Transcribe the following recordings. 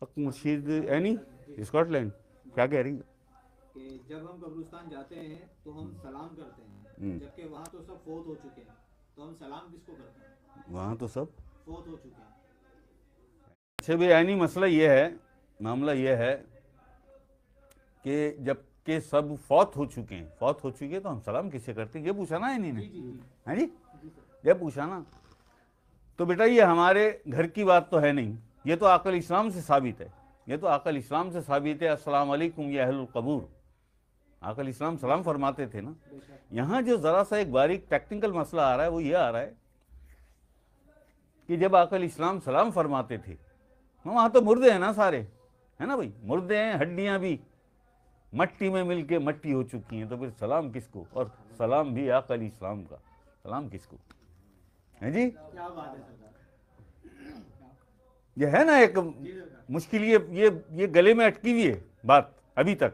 Murshid any Scotland क्या कह रही है? कि जब हम कब्रिस्तान जाते हैं तो हम सलाम करते हैं, जबकि वहाँ तो सब फोत हो चुके हैं, तो हम सलाम किसको करते हैं? वहाँ तो सब फोत हो चुके हैं। अच्छा भी एनी मसला ये है, मामला ये है कि जब के सब फौत हो चुके हैं, फौत हो चुके हैं तो हम सलाम किससे करते हैं, ये पूछा ना एनी ने? है जी, ये पूछा ना। तो बेटा ये हमारे घर की बात तो है नहीं, ये तो अक़ल इस्लाम से साबित है, ये तो अक़ल इस्लाम से साबित है। अस्सलाम वालेकुम या अहलुल क़बूर, अक़ल इस्लाम सलाम फरमाते थे ना। यहाँ जो ज़रा सा एक बारीक टेक्निकल मसला आ रहा है वो ये आ रहा है कि जब अक़ल इस्लाम सलाम फरमाते थे, वहाँ तो मुर्दे हैं ना सारे, है ना भाई, मुर्दे हैं, हड्डियाँ भी मट्टी में मिल के मट्टी हो चुकी हैं, तो फिर सलाम किसको? और सलाम भी अक़ल इस्लाम का, सलाम किसको है जी? क्या बात है सरदार, ये है ना एक मुश्किल, ये गले में अटकी हुई है बात अभी तक,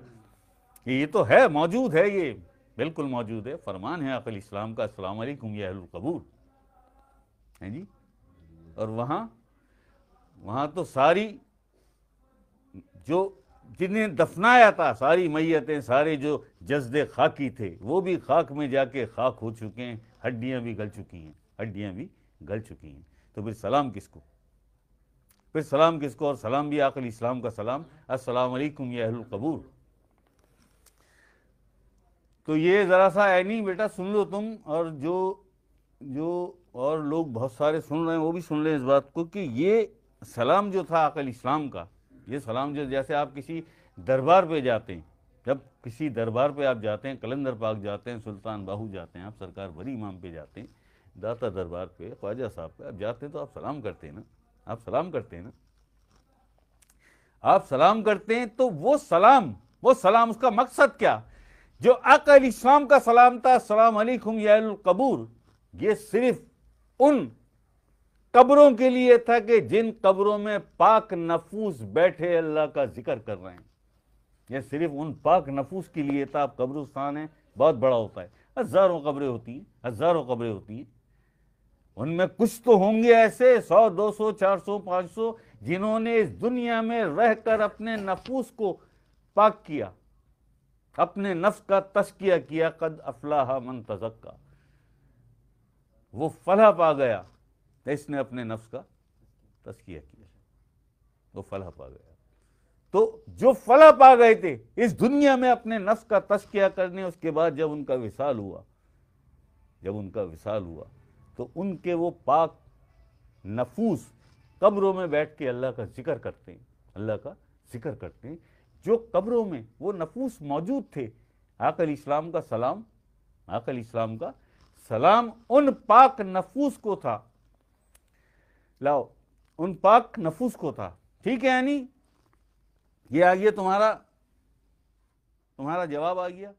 ये तो है, मौजूद है, ये बिल्कुल मौजूद है। फरमान है अक़ल इस्लाम का, अस्सलाम वालेकुम या अहलुल क़बूर, है जी। और वहाँ तो सारी जो जिन्हें दफनाया था, सारी मैयतें, सारे जो जज्दे खाकी थे, वो भी खाक में जाके खाक हो चुके हैं, हड्डियाँ भी गल चुकी हैं, हड्डियाँ भी गल चुकी हैं। तो फिर सलाम किसको? फिर सलाम किसको? और सलाम भी अक़ल इस्लाम का सलाम, अस्सलाम वालेकुम या अहलुल क़बूर। तो ये ज़रा सा ऐनी बेटा सुन लो तुम, और जो और लोग बहुत सारे सुन रहे हैं वो भी सुन लें इस बात को कि ये सलाम जो था अक़ल इस्लाम का, ये सलाम जो, जैसे आप किसी दरबार पे जाते हैं, जब किसी दरबार पे आप जाते हैं, कलंदर पाक जाते हैं, सुल्तान बाहू जाते हैं, आप सरकार बरी इमाम पे जाते हैं, दाता दरबार पे, ख्वाजा साहब पे आप जाते हैं, तो आप सलाम करते हैं ना, आप सलाम करते हैं ना, आप सलाम करते हैं। तो वो सलाम उसका मकसद क्या? जो अक़ल इस्लाम का सलाम था, अस्सलाम अलैकुम या अहलुल क़बूर, ये सिर्फ उन कब्रों के लिए था कि जिन कब्रों में पाक नफूस बैठे अल्लाह का जिक्र कर रहे हैं। यह सिर्फ उन पाक नफूस के लिए था। अब कब्रिस्तान है, बहुत बड़ा होता है, हजारों कब्रें होती हैं, हजारों कब्रें होती हैं, उनमें कुछ तो होंगे ऐसे 100, 200, 400, 500 जिन्होंने इस दुनिया में रहकर अपने नफूस को पाक किया, अपने नफ्स का तज़किया किया। कद अफलाह मन तज़क्का, वो फलाह पा गया, तो इसने अपने नफ्स का तज़किया किया, वो फलाह पा गया। तो जो फलाह पा गए थे इस दुनिया में अपने नफ्स का तज़किया करने, उसके बाद जब उनका विसाल हुआ, तो उनके वो पाक नफूस कब्रों में बैठ के अल्लाह का जिक्र करते हैं, अल्लाह का जिक्र करते हैं। जो कब्रों में वो नफूस मौजूद थे, अक़ल इस्लाम का सलाम, अक़ल इस्लाम का सलाम उन पाक नफूस को था, लाओ उन पाक नफूस को था, ठीक है। यानी ये आ गया, तुम्हारा जवाब आ गया।